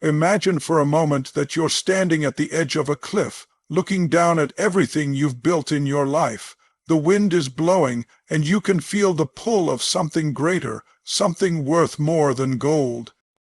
Imagine for a moment that you're standing at the edge of a cliff, looking down at everything you've built in your life. The wind is blowing, and you can feel the pull of something greater, something worth more than gold.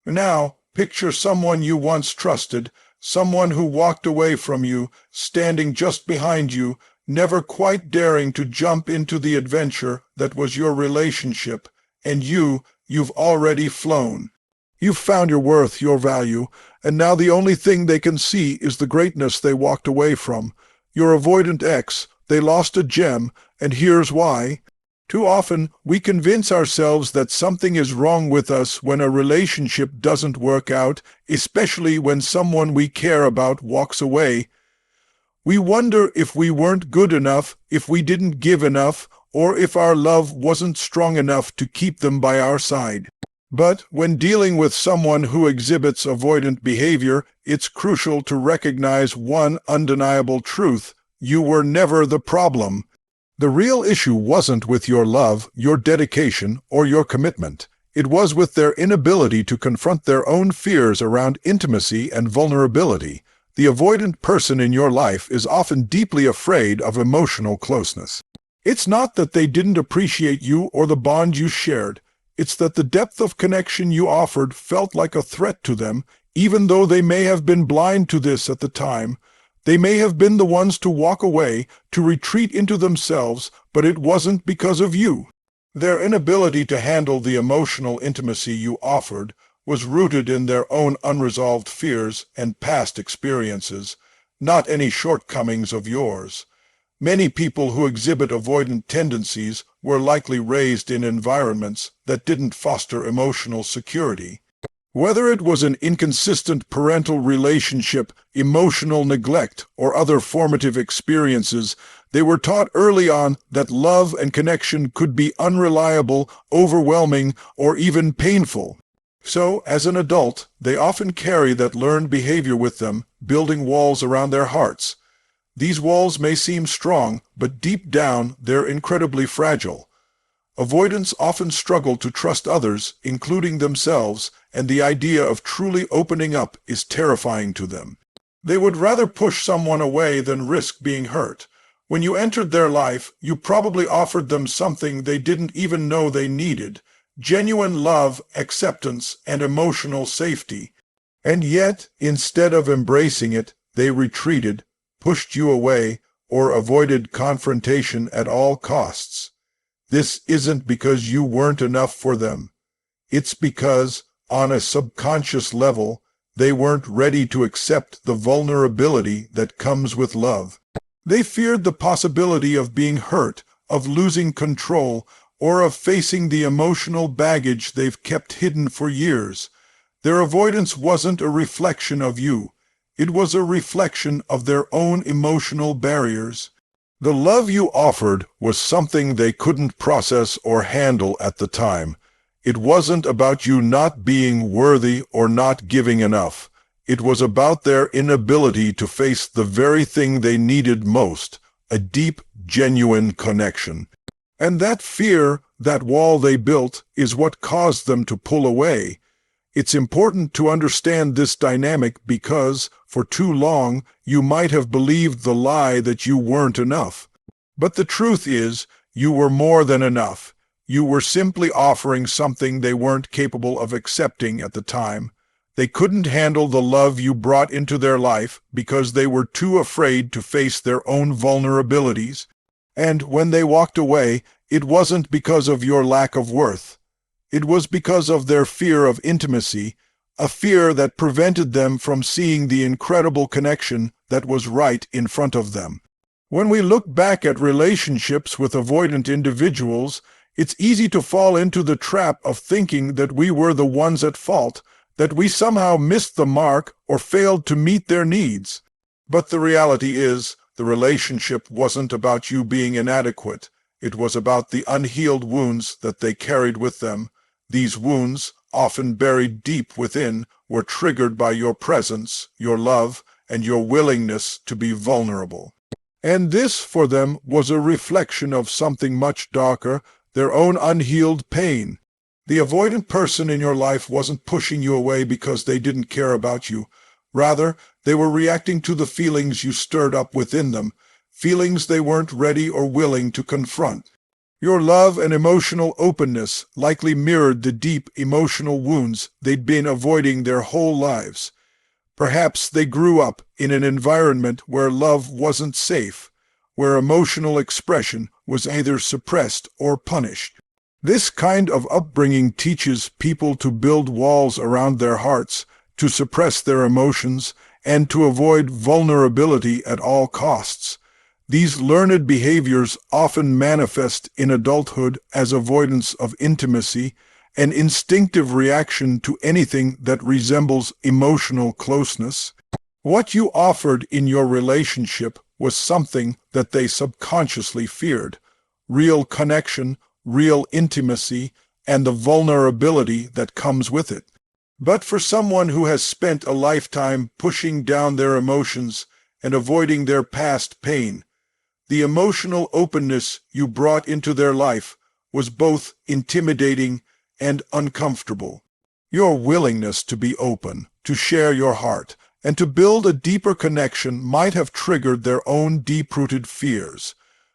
Now, picture someone you once trusted, someone who walked away from you, standing just behind you, never quite daring to jump into the adventure that was your relationship, and you've already flown. You've found your worth, your value, and now the only thing they can see is the greatness they walked away from. Your avoidant ex, they lost a gem, and here's why. Too often, we convince ourselves that something is wrong with us when a relationship doesn't work out, especially when someone we care about walks away. We wonder if we weren't good enough, if we didn't give enough, or if our love wasn't strong enough to keep them by our side. But when dealing with someone who exhibits avoidant behavior, it's crucial to recognize one undeniable truth: you were never the problem. The real issue wasn't with your love, your dedication, or your commitment. It was with their inability to confront their own fears around intimacy and vulnerability. The avoidant person in your life is often deeply afraid of emotional closeness. It's not that they didn't appreciate you or the bond you shared. It's that the depth of connection you offered felt like a threat to them, even though they may have been blind to this at the time. They may have been the ones to walk away, to retreat into themselves, but it wasn't because of you. Their inability to handle the emotional intimacy you offered was rooted in their own unresolved fears and past experiences, not any shortcomings of yours. Many people who exhibit avoidant tendencies were likely raised in environments that didn't foster emotional security. Whether it was an inconsistent parental relationship, emotional neglect, or other formative experiences, they were taught early on that love and connection could be unreliable, overwhelming, or even painful. So, as an adult, they often carry that learned behavior with them, building walls around their hearts. These walls may seem strong, but deep down they're incredibly fragile. Avoidants often struggle to trust others, including themselves, and the idea of truly opening up is terrifying to them. They would rather push someone away than risk being hurt. When you entered their life, you probably offered them something they didn't even know they needed: genuine love, acceptance, and emotional safety. And yet, instead of embracing it, they retreated, pushed you away, or avoided confrontation at all costs. This isn't because you weren't enough for them. It's because, on a subconscious level, they weren't ready to accept the vulnerability that comes with love. They feared the possibility of being hurt, of losing control, or of facing the emotional baggage they've kept hidden for years. Their avoidance wasn't a reflection of you. It was a reflection of their own emotional barriers. The love you offered was something they couldn't process or handle at the time. It wasn't about you not being worthy or not giving enough. It was about their inability to face the very thing they needed most: a deep, genuine connection. And that fear, that wall they built, is what caused them to pull away. It's important to understand this dynamic because, for too long, you might have believed the lie that you weren't enough. But the truth is, you were more than enough. You were simply offering something they weren't capable of accepting at the time. They couldn't handle the love you brought into their life because they were too afraid to face their own vulnerabilities. And when they walked away, it wasn't because of your lack of worth. It was because of their fear of intimacy, a fear that prevented them from seeing the incredible connection that was right in front of them. When we look back at relationships with avoidant individuals, it's easy to fall into the trap of thinking that we were the ones at fault, that we somehow missed the mark or failed to meet their needs. But the reality is, the relationship wasn't about you being inadequate. It was about the unhealed wounds that they carried with them. These wounds, often buried deep within, were triggered by your presence, your love, and your willingness to be vulnerable. And this, for them, was a reflection of something much darker: their own unhealed pain. The avoidant person in your life wasn't pushing you away because they didn't care about you. Rather, they were reacting to the feelings you stirred up within them, feelings they weren't ready or willing to confront. Your love and emotional openness likely mirrored the deep emotional wounds they'd been avoiding their whole lives. Perhaps they grew up in an environment where love wasn't safe, where emotional expression was either suppressed or punished. This kind of upbringing teaches people to build walls around their hearts, to suppress their emotions, and to avoid vulnerability at all costs. These learned behaviors often manifest in adulthood as avoidance of intimacy, an instinctive reaction to anything that resembles emotional closeness. What you offered in your relationship was something that they subconsciously feared: real connection, real intimacy, and the vulnerability that comes with it. But for someone who has spent a lifetime pushing down their emotions and avoiding their past pain, the emotional openness you brought into their life was both intimidating and uncomfortable. Your willingness to be open, to share your heart, and to build a deeper connection might have triggered their own deep-rooted fears.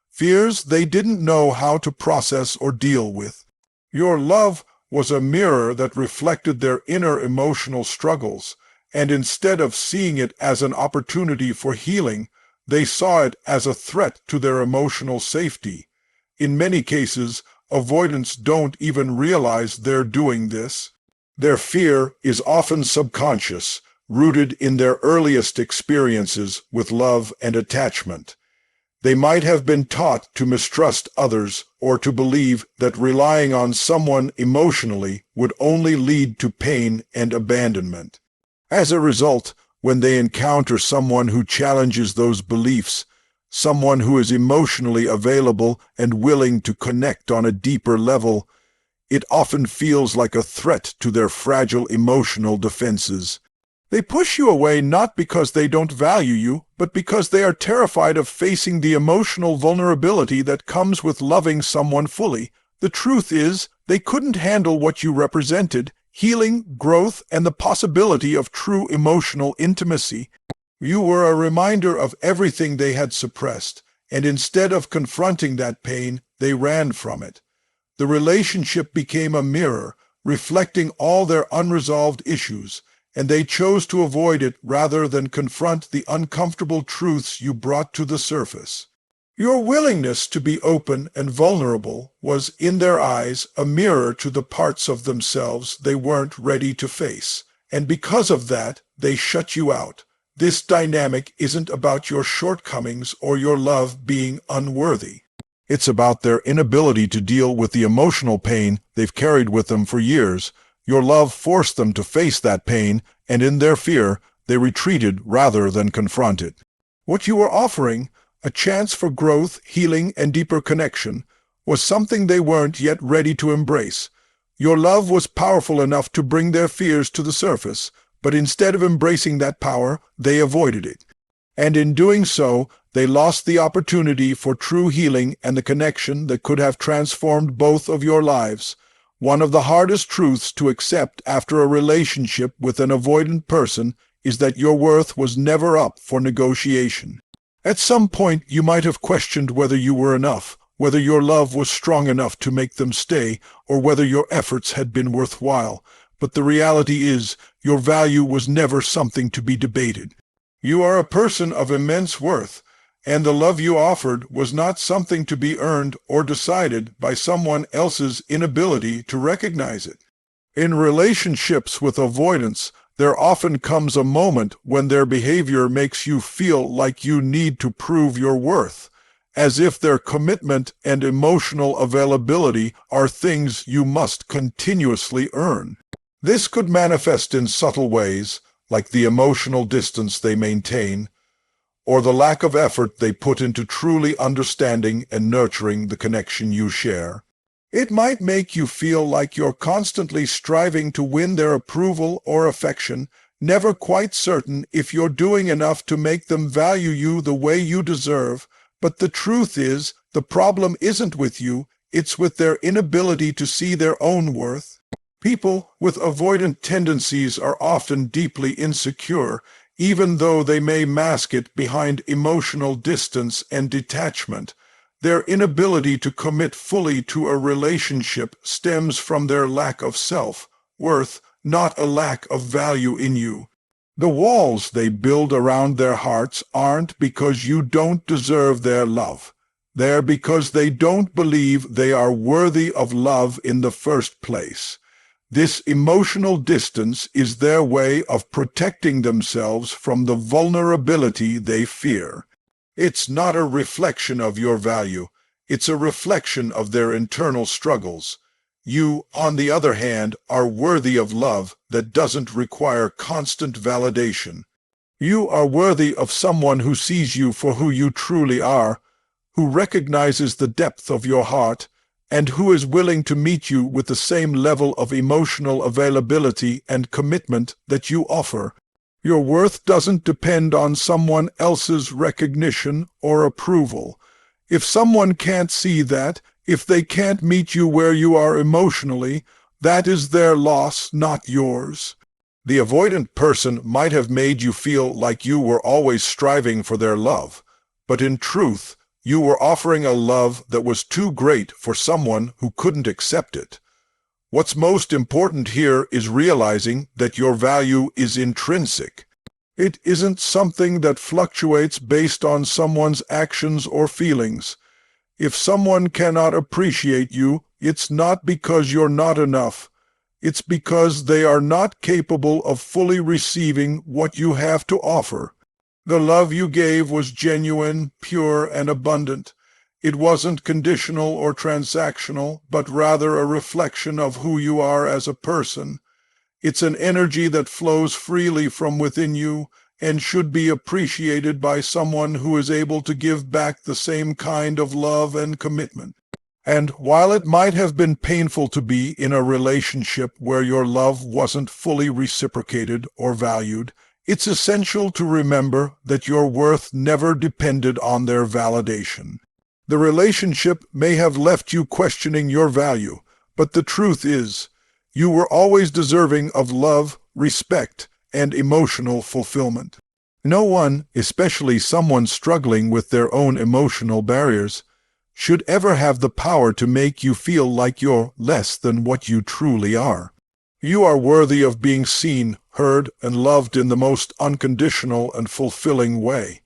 Fears they didn't know how to process or deal with. Your love was a mirror that reflected their inner emotional struggles, and instead of seeing it as an opportunity for healing, they saw it as a threat to their emotional safety. In many cases, avoidants don't even realize they're doing this. Their fear is often subconscious, rooted in their earliest experiences with love and attachment. They might have been taught to mistrust others or to believe that relying on someone emotionally would only lead to pain and abandonment. As a result, when they encounter someone who challenges those beliefs, someone who is emotionally available and willing to connect on a deeper level, it often feels like a threat to their fragile emotional defenses. They push you away not because they don't value you, but because they are terrified of facing the emotional vulnerability that comes with loving someone fully. The truth is, they couldn't handle what you represented: healing, growth, and the possibility of true emotional intimacy. You were a reminder of everything they had suppressed, and instead of confronting that pain, they ran from it. The relationship became a mirror, reflecting all their unresolved issues, and they chose to avoid it rather than confront the uncomfortable truths you brought to the surface. Your willingness to be open and vulnerable was, in their eyes, a mirror to the parts of themselves they weren't ready to face, and because of that, they shut you out. This dynamic isn't about your shortcomings or your love being unworthy. It's about their inability to deal with the emotional pain they've carried with them for years. Your love forced them to face that pain, and in their fear, they retreated rather than confront it. What you were offering, a chance for growth, healing, and deeper connection, was something they weren't yet ready to embrace. Your love was powerful enough to bring their fears to the surface, but instead of embracing that power, they avoided it. And in doing so, they lost the opportunity for true healing and the connection that could have transformed both of your lives. One of the hardest truths to accept after a relationship with an avoidant person is that your worth was never up for negotiation. At some point, you might have questioned whether you were enough, whether your love was strong enough to make them stay, or whether your efforts had been worthwhile. But the reality is, your value was never something to be debated. You are a person of immense worth, and the love you offered was not something to be earned or decided by someone else's inability to recognize it. In relationships with avoidance, there often comes a moment when their behavior makes you feel like you need to prove your worth, as if their commitment and emotional availability are things you must continuously earn. This could manifest in subtle ways, like the emotional distance they maintain, or the lack of effort they put into truly understanding and nurturing the connection you share. It might make you feel like you're constantly striving to win their approval or affection, never quite certain if you're doing enough to make them value you the way you deserve. But the truth is, the problem isn't with you, it's with their inability to see their own worth. People with avoidant tendencies are often deeply insecure, even though they may mask it behind emotional distance and detachment. Their inability to commit fully to a relationship stems from their lack of self-worth, not a lack of value in you. The walls they build around their hearts aren't because you don't deserve their love. They're because they don't believe they are worthy of love in the first place. This emotional distance is their way of protecting themselves from the vulnerability they fear. It's not a reflection of your value. It's a reflection of their internal struggles. You, on the other hand, are worthy of love that doesn't require constant validation. You are worthy of someone who sees you for who you truly are, who recognizes the depth of your heart, and who is willing to meet you with the same level of emotional availability and commitment that you offer. Your worth doesn't depend on someone else's recognition or approval. If someone can't see that, if they can't meet you where you are emotionally, that is their loss, not yours. The avoidant person might have made you feel like you were always striving for their love, but in truth, you were offering a love that was too great for someone who couldn't accept it. What's most important here is realizing that your value is intrinsic. It isn't something that fluctuates based on someone's actions or feelings. If someone cannot appreciate you, it's not because you're not enough. It's because they are not capable of fully receiving what you have to offer. The love you gave was genuine, pure, and abundant. It wasn't conditional or transactional, but rather a reflection of who you are as a person. It's an energy that flows freely from within you and should be appreciated by someone who is able to give back the same kind of love and commitment. And while it might have been painful to be in a relationship where your love wasn't fully reciprocated or valued, it's essential to remember that your worth never depended on their validation. The relationship may have left you questioning your value, but the truth is, you were always deserving of love, respect, and emotional fulfillment. No one, especially someone struggling with their own emotional barriers, should ever have the power to make you feel like you're less than what you truly are. You are worthy of being seen, heard, and loved in the most unconditional and fulfilling way.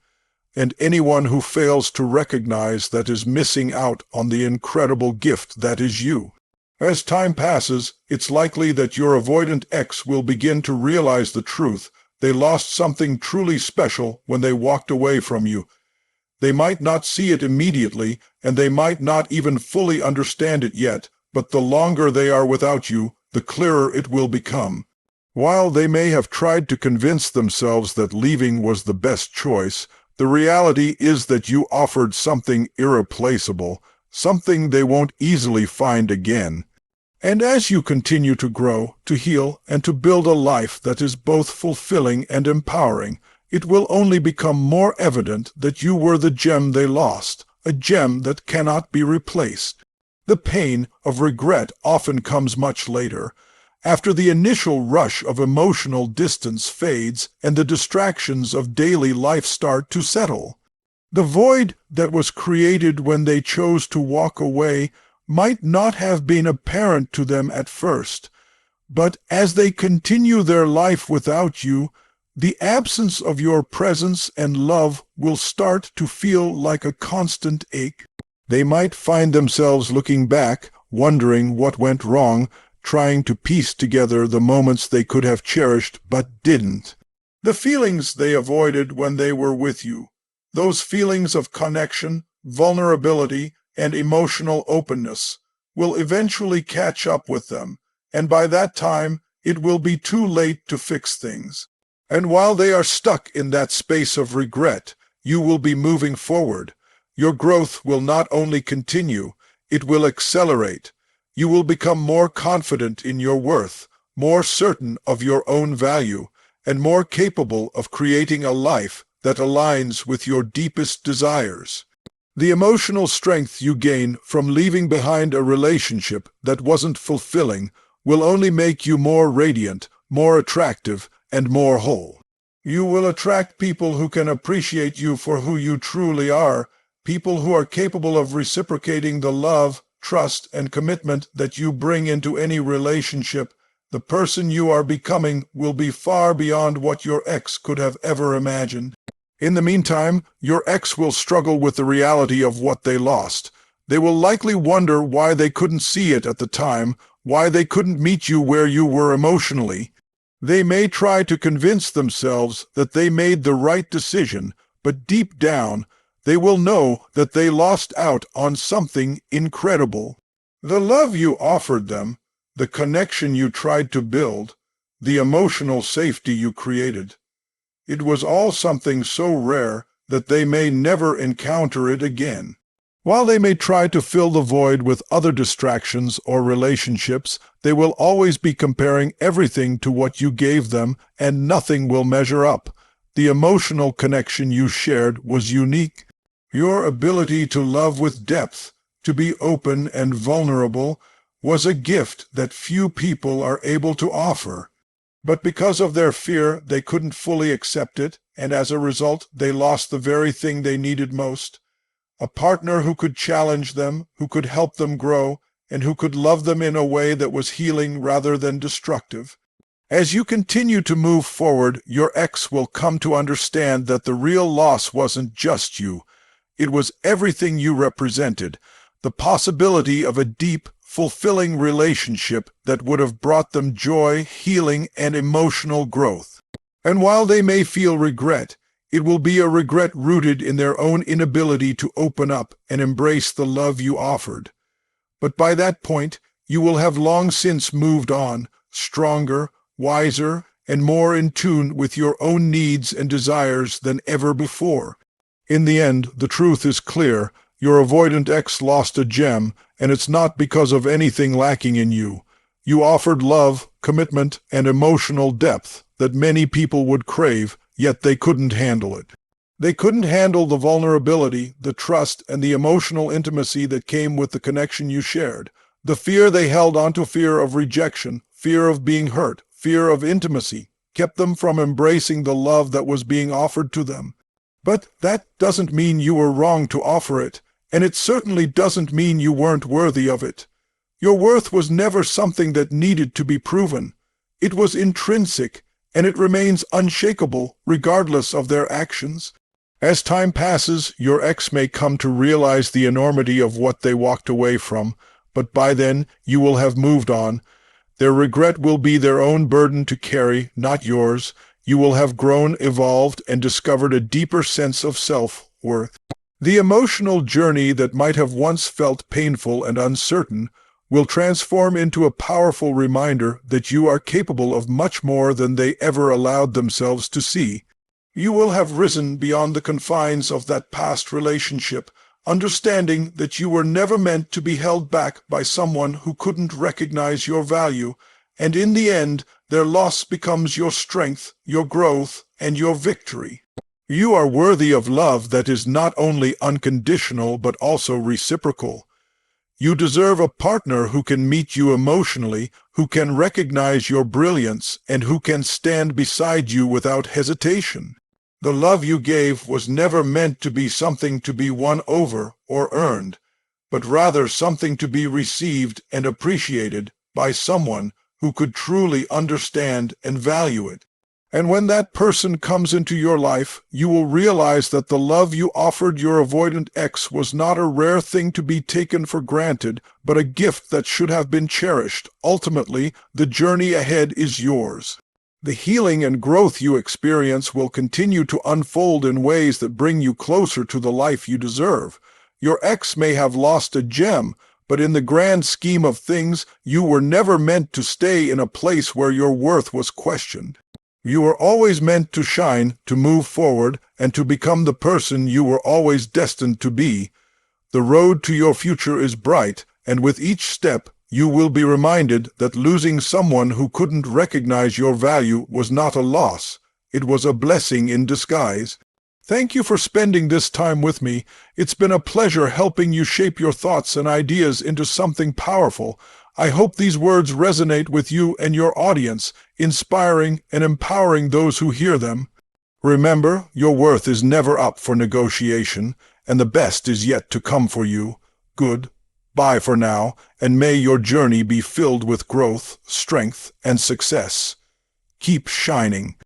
And anyone who fails to recognize that is missing out on the incredible gift that is you. As time passes, it's likely that your avoidant ex will begin to realize the truth. They lost something truly special when they walked away from you. They might not see it immediately, and they might not even fully understand it yet, but the longer they are without you, the clearer it will become. While they may have tried to convince themselves that leaving was the best choice, the reality is that you offered something irreplaceable, something they won't easily find again. And as you continue to grow, to heal, and to build a life that is both fulfilling and empowering, it will only become more evident that you were the gem they lost, a gem that cannot be replaced. The pain of regret often comes much later, after the initial rush of emotional distance fades and the distractions of daily life start to settle. The void that was created when they chose to walk away might not have been apparent to them at first, but as they continue their life without you, the absence of your presence and love will start to feel like a constant ache. They might find themselves looking back, wondering what went wrong, trying to piece together the moments they could have cherished but didn't. The feelings they avoided when they were with you, those feelings of connection, vulnerability, and emotional openness, will eventually catch up with them, and by that time it will be too late to fix things. And while they are stuck in that space of regret, you will be moving forward. Your growth will not only continue, it will accelerate. You will become more confident in your worth, more certain of your own value, and more capable of creating a life that aligns with your deepest desires. The emotional strength you gain from leaving behind a relationship that wasn't fulfilling will only make you more radiant, more attractive, and more whole. You will attract people who can appreciate you for who you truly are, people who are capable of reciprocating the love, trust, and commitment that you bring into any relationship. The person you are becoming will be far beyond what your ex could have ever imagined. In the meantime, your ex will struggle with the reality of what they lost. They will likely wonder why they couldn't see it at the time, why they couldn't meet you where you were emotionally. They may try to convince themselves that they made the right decision, but deep down, they will know that they lost out on something incredible. The love you offered them, the connection you tried to build, the emotional safety you created. It was all something so rare that they may never encounter it again. While they may try to fill the void with other distractions or relationships, they will always be comparing everything to what you gave them, and nothing will measure up. The emotional connection you shared was unique. Your ability to love with depth, to be open and vulnerable, was a gift that few people are able to offer. But because of their fear, they couldn't fully accept it, and as a result, they lost the very thing they needed most. A partner who could challenge them, who could help them grow, and who could love them in a way that was healing rather than destructive. As you continue to move forward, your ex will come to understand that the real loss wasn't just you. It was everything you represented, the possibility of a deep, fulfilling relationship that would have brought them joy, healing, and emotional growth. And while they may feel regret, it will be a regret rooted in their own inability to open up and embrace the love you offered. But by that point, you will have long since moved on, stronger, wiser, and more in tune with your own needs and desires than ever before. In the end, the truth is clear. Your avoidant ex lost a gem, and it's not because of anything lacking in you. You offered love, commitment, and emotional depth that many people would crave, yet they couldn't handle it. They couldn't handle the vulnerability, the trust, and the emotional intimacy that came with the connection you shared. The fear they held onto, fear of rejection, fear of being hurt, fear of intimacy, kept them from embracing the love that was being offered to them. But that doesn't mean you were wrong to offer it, and it certainly doesn't mean you weren't worthy of it. Your worth was never something that needed to be proven. It was intrinsic, and it remains unshakable regardless of their actions. As time passes, your ex may come to realize the enormity of what they walked away from, but by then you will have moved on. Their regret will be their own burden to carry, not yours. You will have grown, evolved, and discovered a deeper sense of self-worth. The emotional journey that might have once felt painful and uncertain will transform into a powerful reminder that you are capable of much more than they ever allowed themselves to see. You will have risen beyond the confines of that past relationship, understanding that you were never meant to be held back by someone who couldn't recognize your value, and in the end, their loss becomes your strength, your growth, and your victory. You are worthy of love that is not only unconditional but also reciprocal. You deserve a partner who can meet you emotionally, who can recognize your brilliance, and who can stand beside you without hesitation. The love you gave was never meant to be something to be won over or earned, but rather something to be received and appreciated by someone who could truly understand and value it. And when that person comes into your life, you will realize that the love you offered your avoidant ex was not a rare thing to be taken for granted, but a gift that should have been cherished. Ultimately, the journey ahead is yours. The healing and growth you experience will continue to unfold in ways that bring you closer to the life you deserve. Your ex may have lost a gem, but in the grand scheme of things, you were never meant to stay in a place where your worth was questioned. You were always meant to shine, to move forward, and to become the person you were always destined to be. The road to your future is bright, and with each step, you will be reminded that losing someone who couldn't recognize your value was not a loss. It was a blessing in disguise. Thank you for spending this time with me. It's been a pleasure helping you shape your thoughts and ideas into something powerful. I hope these words resonate with you and your audience, inspiring and empowering those who hear them. Remember, your worth is never up for negotiation, and the best is yet to come for you. Good. Bye for now, and may your journey be filled with growth, strength, and success. Keep shining.